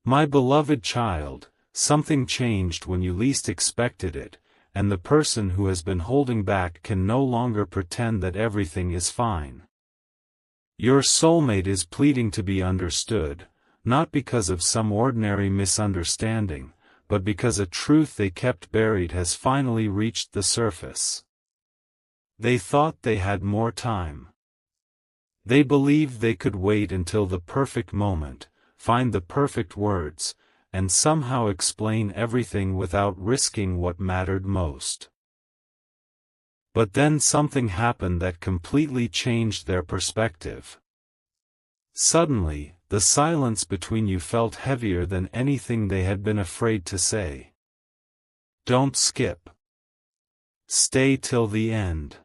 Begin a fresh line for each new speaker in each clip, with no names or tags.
My beloved child, something changed when you least expected it, and the person who has been holding back can no longer pretend that everything is fine. Your soulmate is pleading to be understood, not because of some ordinary misunderstanding, but because a truth they kept buried has finally reached the surface. They thought they had more time. They believed they could wait until the perfect moment, find the perfect words, and somehow explain everything without risking what mattered most. But then something happened that completely changed their perspective. Suddenly, the silence between you felt heavier than anything they had been afraid to say. Don't skip. Stay till the end.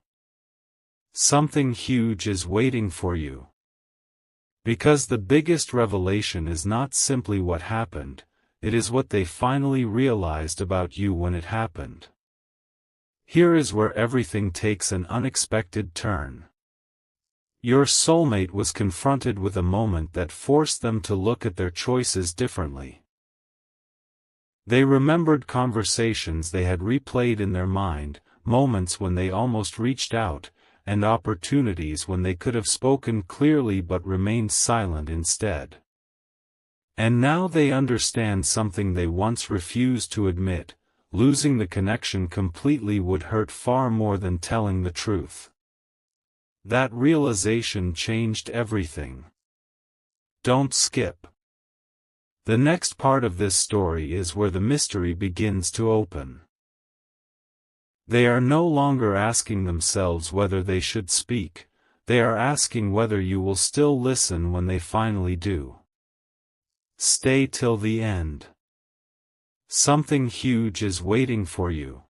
Something huge is waiting for you. Because the biggest revelation is not simply what happened, it is what they finally realized about you when it happened. Here is where everything takes an unexpected turn. Your soulmate was confronted with a moment that forced them to look at their choices differently. They remembered conversations they had replayed in their mind, moments when they almost reached out, and opportunities when they could have spoken clearly but remained silent instead. And now they understand something they once refused to admit: losing the connection completely would hurt far more than telling the truth. That realization changed everything. Don't skip. The next part of this story is where the mystery begins to open. They are no longer asking themselves whether they should speak, they are asking whether you will still listen when they finally do. Stay till the end. Something huge is waiting for you.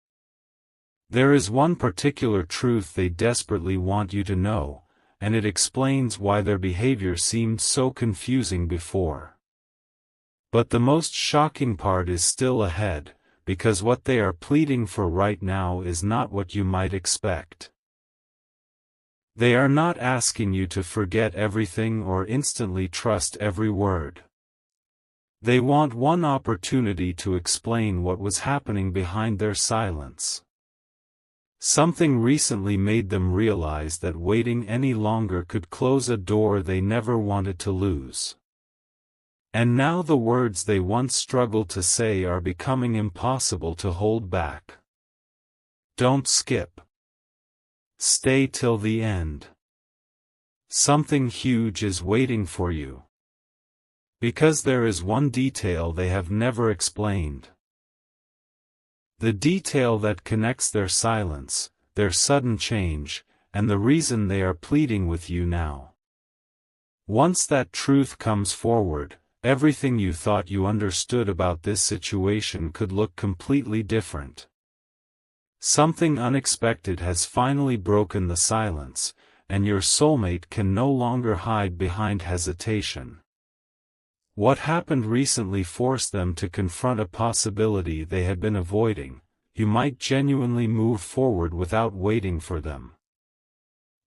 There is one particular truth they desperately want you to know, and it explains why their behavior seemed so confusing before. But the most shocking part is still ahead, because what they are pleading for right now is not what you might expect. They are not asking you to forget everything or instantly trust every word. They want one opportunity to explain what was happening behind their silence. Something recently made them realize that waiting any longer could close a door they never wanted to lose. And now the words they once struggled to say are becoming impossible to hold back. Don't skip. Stay till the end. Something huge is waiting for you. Because there is one detail they have never explained. The detail that connects their silence, their sudden change, and the reason they are pleading with you now. Once that truth comes forward, everything you thought you understood about this situation could look completely different. Something unexpected has finally broken the silence, and your soulmate can no longer hide behind hesitation. What happened recently forced them to confront a possibility they had been avoiding: you might genuinely move forward without waiting for them.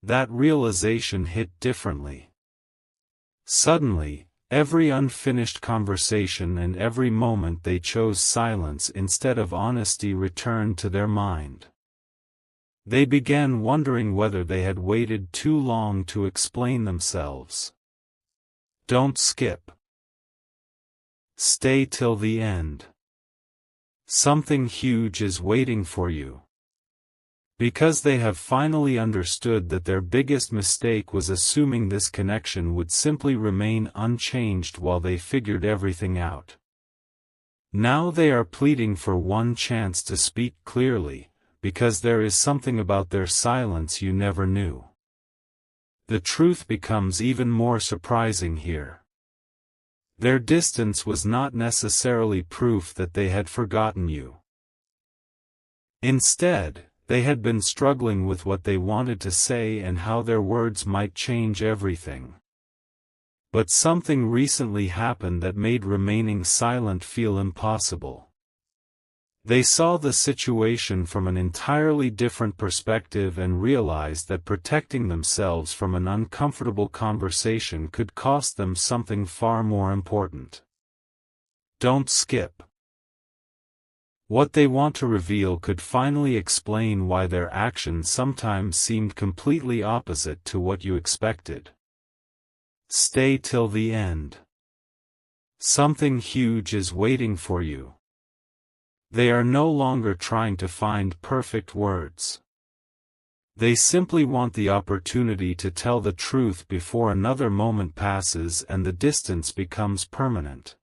That realization hit differently. Suddenly, every unfinished conversation and every moment they chose silence instead of honesty returned to their mind. They began wondering whether they had waited too long to explain themselves. Don't skip. Stay till the end. Something huge is waiting for you. Because they have finally understood that their biggest mistake was assuming this connection would simply remain unchanged while they figured everything out. Now they are pleading for one chance to speak clearly, because there is something about their silence you never knew. The truth becomes even more surprising here. Their distance was not necessarily proof that they had forgotten you. Instead, they had been struggling with what they wanted to say and how their words might change everything. But something recently happened that made remaining silent feel impossible. They saw the situation from an entirely different perspective and realized that protecting themselves from an uncomfortable conversation could cost them something far more important. Don't skip. What they want to reveal could finally explain why their actions sometimes seemed completely opposite to what you expected. Stay till the end. Something huge is waiting for you. They are no longer trying to find perfect words. They simply want the opportunity to tell the truth before another moment passes and the distance becomes permanent.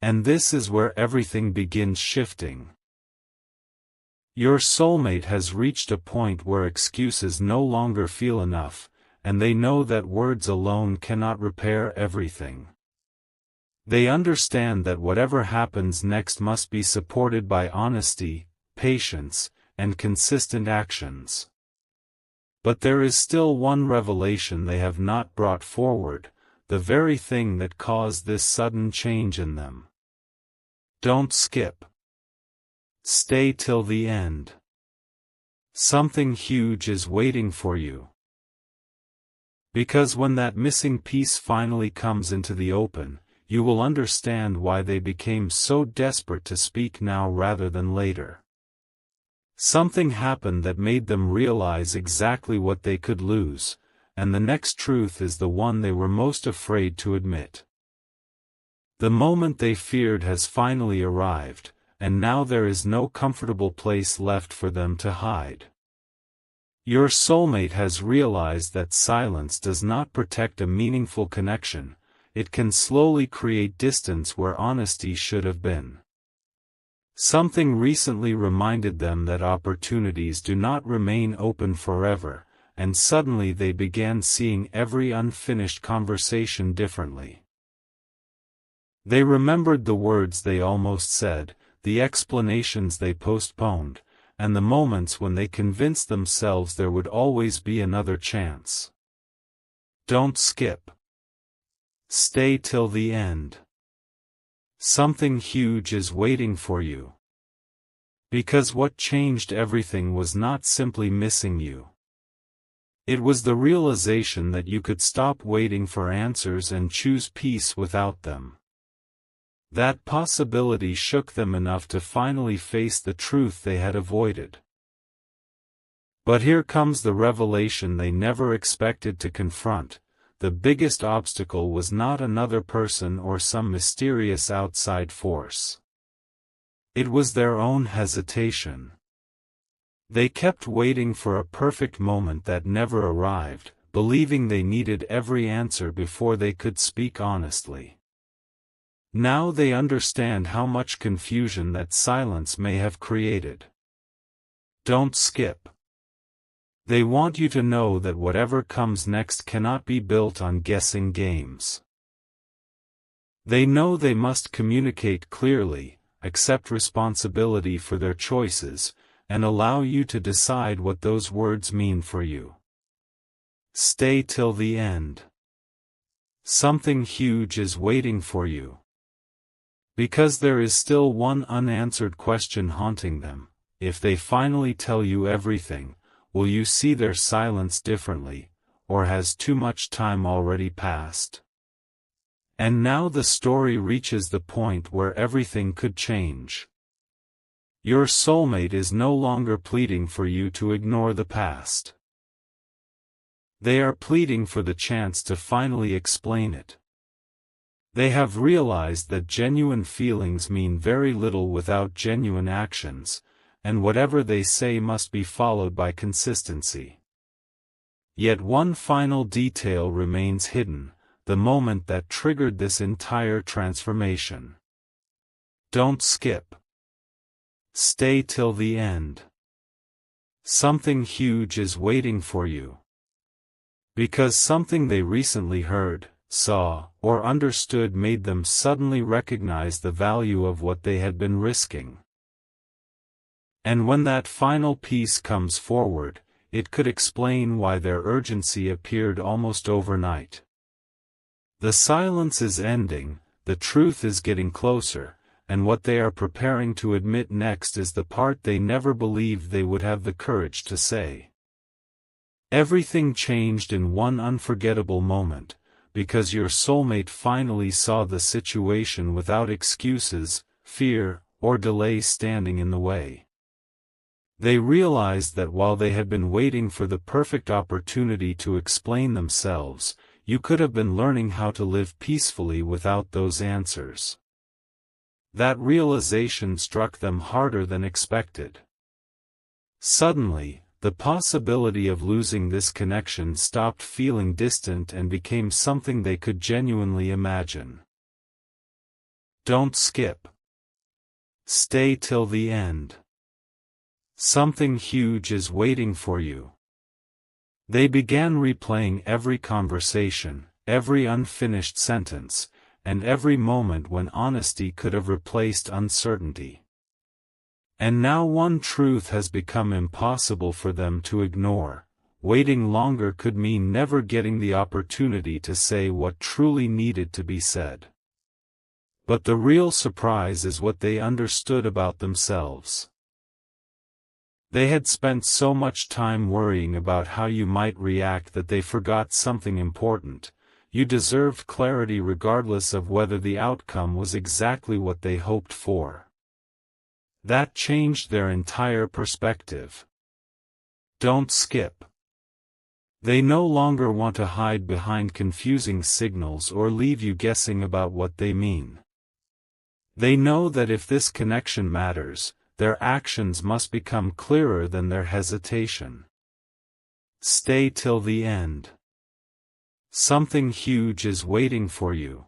And this is where everything begins shifting. Your soulmate has reached a point where excuses no longer feel enough, and they know that words alone cannot repair everything. They understand that whatever happens next must be supported by honesty, patience, and consistent actions. But there is still one revelation they have not brought forward, the very thing that caused this sudden change in them. Don't skip. Stay till the end. Something huge is waiting for you. Because when that missing piece finally comes into the open, you will understand why they became so desperate to speak now rather than later. Something happened that made them realize exactly what they could lose, and the next truth is the one they were most afraid to admit. The moment they feared has finally arrived, and now there is no comfortable place left for them to hide. Your soulmate has realized that silence does not protect a meaningful connection, it can slowly create distance where honesty should have been. Something recently reminded them that opportunities do not remain open forever, and suddenly they began seeing every unfinished conversation differently. They remembered the words they almost said, the explanations they postponed, and the moments when they convinced themselves there would always be another chance. Don't skip. Stay till the end. Something huge is waiting for you. Because what changed everything was not simply missing you. It was the realization that you could stop waiting for answers and choose peace without them. That possibility shook them enough to finally face the truth they had avoided. But here comes the revelation they never expected to confront. The biggest obstacle was not another person or some mysterious outside force. It was their own hesitation. They kept waiting for a perfect moment that never arrived, believing they needed every answer before they could speak honestly. Now they understand how much confusion that silence may have created. Don't skip. They want you to know that whatever comes next cannot be built on guessing games. They know they must communicate clearly, accept responsibility for their choices, and allow you to decide what those words mean for you. Stay till the end. Something huge is waiting for you. Because there is still one unanswered question haunting them: if they finally tell you everything, will you see their silence differently, or has too much time already passed? And now the story reaches the point where everything could change. Your soulmate is no longer pleading for you to ignore the past. They are pleading for the chance to finally explain it. They have realized that genuine feelings mean very little without genuine actions, and whatever they say must be followed by consistency. Yet one final detail remains hidden, the moment that triggered this entire transformation. Don't skip. Stay till the end. Something huge is waiting for you. Because something they recently heard, saw, or understood made them suddenly recognize the value of what they had been risking. And when that final piece comes forward, it could explain why their urgency appeared almost overnight. The silence is ending, the truth is getting closer, and what they are preparing to admit next is the part they never believed they would have the courage to say. Everything changed in one unforgettable moment, because your soulmate finally saw the situation without excuses, fear, or delay standing in the way. They realized that while they had been waiting for the perfect opportunity to explain themselves, you could have been learning how to live peacefully without those answers. That realization struck them harder than expected. Suddenly, the possibility of losing this connection stopped feeling distant and became something they could genuinely imagine. Don't skip. Stay till the end. Something huge is waiting for you. They began replaying every conversation, every unfinished sentence, and every moment when honesty could have replaced uncertainty. And now one truth has become impossible for them to ignore. Waiting longer could mean never getting the opportunity to say what truly needed to be said. But the real surprise is what they understood about themselves. They had spent so much time worrying about how you might react that they forgot something important. You deserved clarity regardless of whether the outcome was exactly what they hoped for. That changed their entire perspective. Don't skip. They no longer want to hide behind confusing signals or leave you guessing about what they mean. They know that if this connection matters, their actions must become clearer than their hesitation. Stay till the end. Something huge is waiting for you.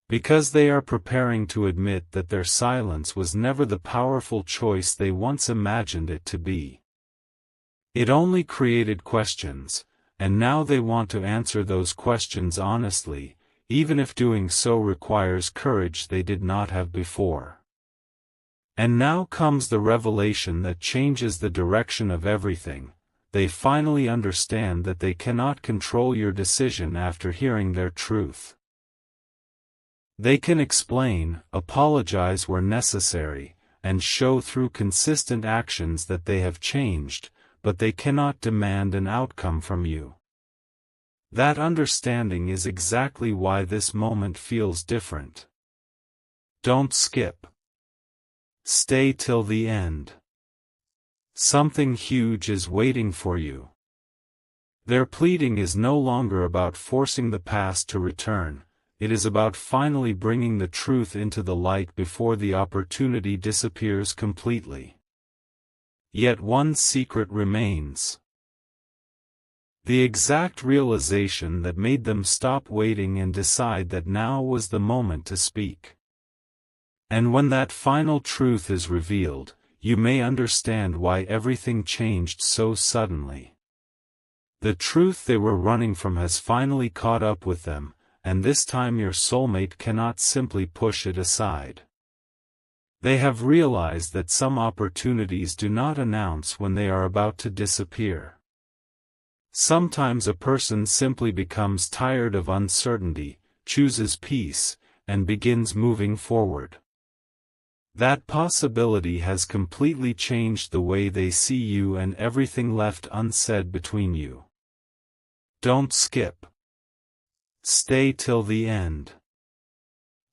Because they are preparing to admit that their silence was never the powerful choice they once imagined it to be. It only created questions, and now they want to answer those questions honestly, even if doing so requires courage they did not have before. And now comes the revelation that changes the direction of everything. They finally understand that they cannot control your decision after hearing their truth. They can explain, apologize where necessary, and show through consistent actions that they have changed, but they cannot demand an outcome from you. That understanding is exactly why this moment feels different. Don't skip. Stay till the end. Something huge is waiting for you. Their pleading is no longer about forcing the past to return. It is about finally bringing the truth into the light before the opportunity disappears completely. Yet one secret remains. The exact realization that made them stop waiting and decide that now was the moment to speak. And when that final truth is revealed, you may understand why everything changed so suddenly. The truth they were running from has finally caught up with them, and this time your soulmate cannot simply push it aside. They have realized that some opportunities do not announce when they are about to disappear. Sometimes a person simply becomes tired of uncertainty, chooses peace, and begins moving forward. That possibility has completely changed the way they see you and everything left unsaid between you. Don't skip. Stay till the end.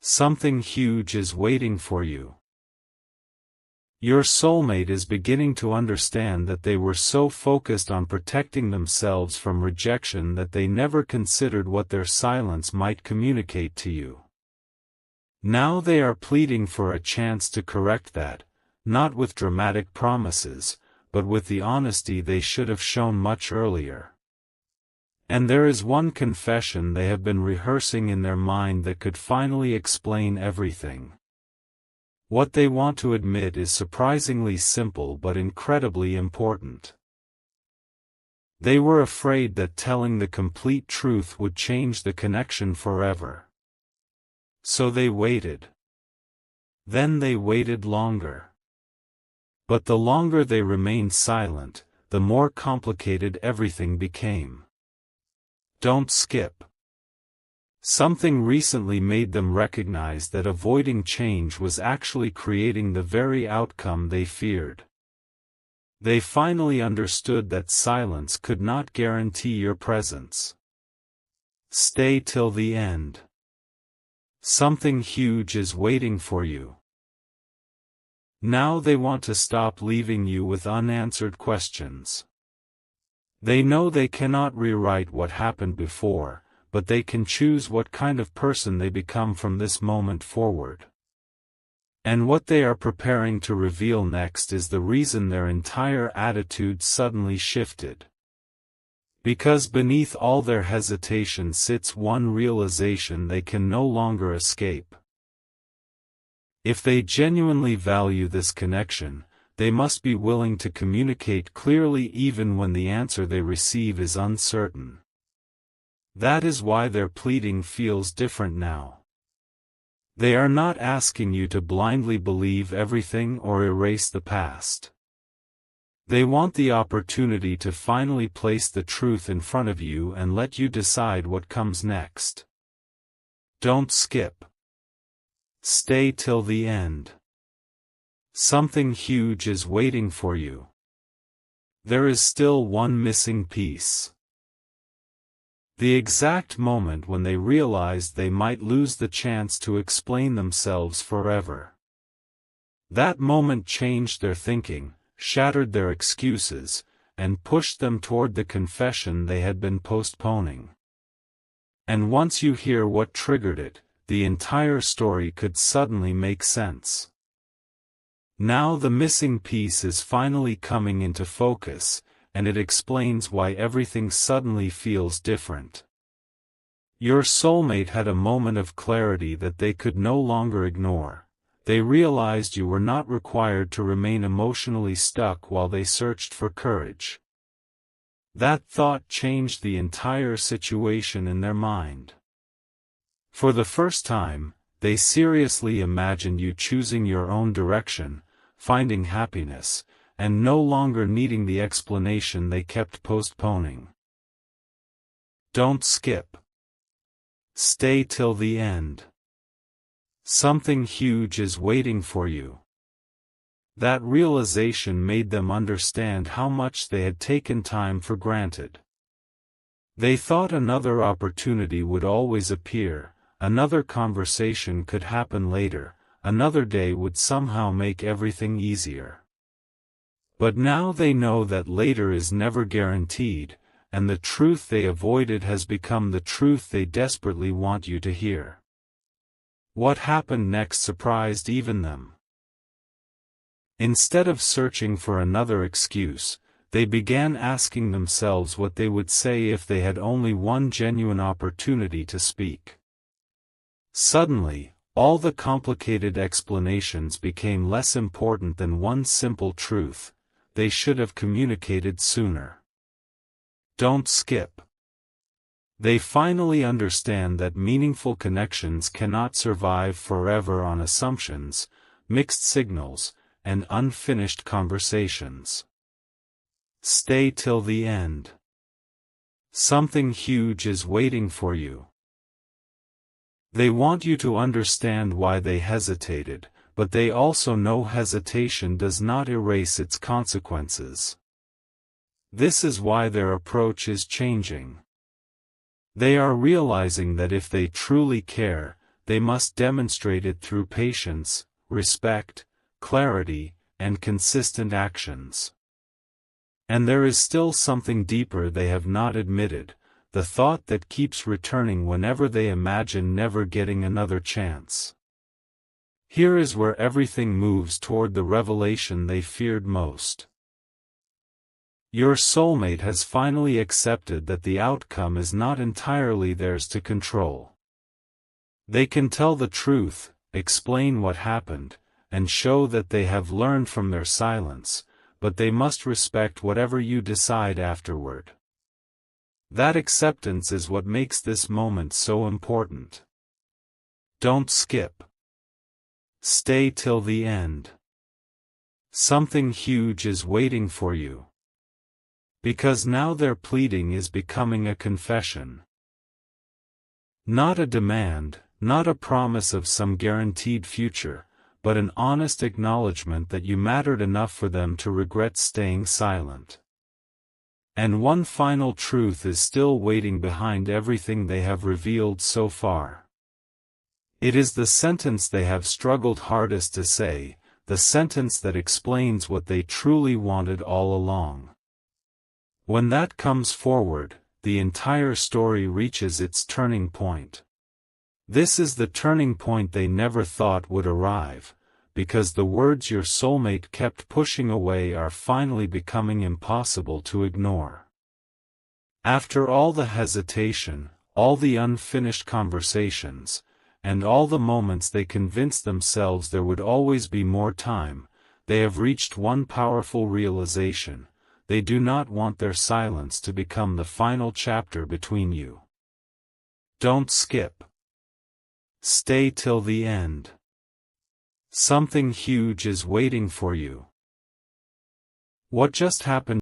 Something huge is waiting for you. Your soulmate is beginning to understand that they were so focused on protecting themselves from rejection that they never considered what their silence might communicate to you. Now they are pleading for a chance to correct that, not with dramatic promises, but with the honesty they should have shown much earlier. And there is one confession they have been rehearsing in their mind that could finally explain everything. What they want to admit is surprisingly simple but incredibly important. They were afraid that telling the complete truth would change the connection forever. So they waited. Then they waited longer. But the longer they remained silent, the more complicated everything became. Don't skip. Something recently made them recognize that avoiding change was actually creating the very outcome they feared. They finally understood that silence could not guarantee your presence. Stay till the end. Something huge is waiting for you. Now they want to stop leaving you with unanswered questions. They know they cannot rewrite what happened before, but they can choose what kind of person they become from this moment forward. And what they are preparing to reveal next is the reason their entire attitude suddenly shifted. Because beneath all their hesitation sits one realization they can no longer escape. If they genuinely value this connection, they must be willing to communicate clearly even when the answer they receive is uncertain. That is why their pleading feels different now. They are not asking you to blindly believe everything or erase the past. They want the opportunity to finally place the truth in front of you and let you decide what comes next. Don't skip. Stay till the end. Something huge is waiting for you. There is still one missing piece. The exact moment when they realized they might lose the chance to explain themselves forever. That moment changed their thinking, shattered their excuses, and pushed them toward the confession they had been postponing. And once you hear what triggered it, the entire story could suddenly make sense. Now the missing piece is finally coming into focus, and it explains why everything suddenly feels different. Your soulmate had a moment of clarity that they could no longer ignore. They realized you were not required to remain emotionally stuck while they searched for courage. That thought changed the entire situation in their mind. For the first time, they seriously imagined you choosing your own direction, finding happiness, and no longer needing the explanation they kept postponing. Don't skip. Stay till the end. Something huge is waiting for you. That realization made them understand how much they had taken time for granted. They thought another opportunity would always appear, another conversation could happen later, another day would somehow make everything easier. But now they know that later is never guaranteed, and the truth they avoided has become the truth they desperately want you to hear. What happened next surprised even them. Instead of searching for another excuse, they began asking themselves what they would say if they had only one genuine opportunity to speak. Suddenly, all the complicated explanations became less important than one simple truth: they should have communicated sooner. Don't skip. They finally understand that meaningful connections cannot survive forever on assumptions, mixed signals, and unfinished conversations. Stay till the end. Something huge is waiting for you. They want you to understand why they hesitated, but they also know hesitation does not erase its consequences. This is why their approach is changing. They are realizing that if they truly care, they must demonstrate it through patience, respect, clarity, and consistent actions. And there is still something deeper they have not admitted, the thought that keeps returning whenever they imagine never getting another chance. Here is where everything moves toward the revelation they feared most. Your soulmate has finally accepted that the outcome is not entirely theirs to control. They can tell the truth, explain what happened, and show that they have learned from their silence, but they must respect whatever you decide afterward. That acceptance is what makes this moment so important. Don't skip. Stay till the end. Something huge is waiting for you. Because now their pleading is becoming a confession. Not a demand, not a promise of some guaranteed future, but an honest acknowledgement that you mattered enough for them to regret staying silent. And one final truth is still waiting behind everything they have revealed so far. It is the sentence they have struggled hardest to say, the sentence that explains what they truly wanted all along. When that comes forward, the entire story reaches its turning point. This is the turning point they never thought would arrive, because the words your soulmate kept pushing away are finally becoming impossible to ignore. After all the hesitation, all the unfinished conversations, and all the moments they convinced themselves there would always be more time, they have reached one powerful realization: they do not want their silence to become the final chapter between you. Don't skip. Stay till the end. Something huge is waiting for you. What just happened?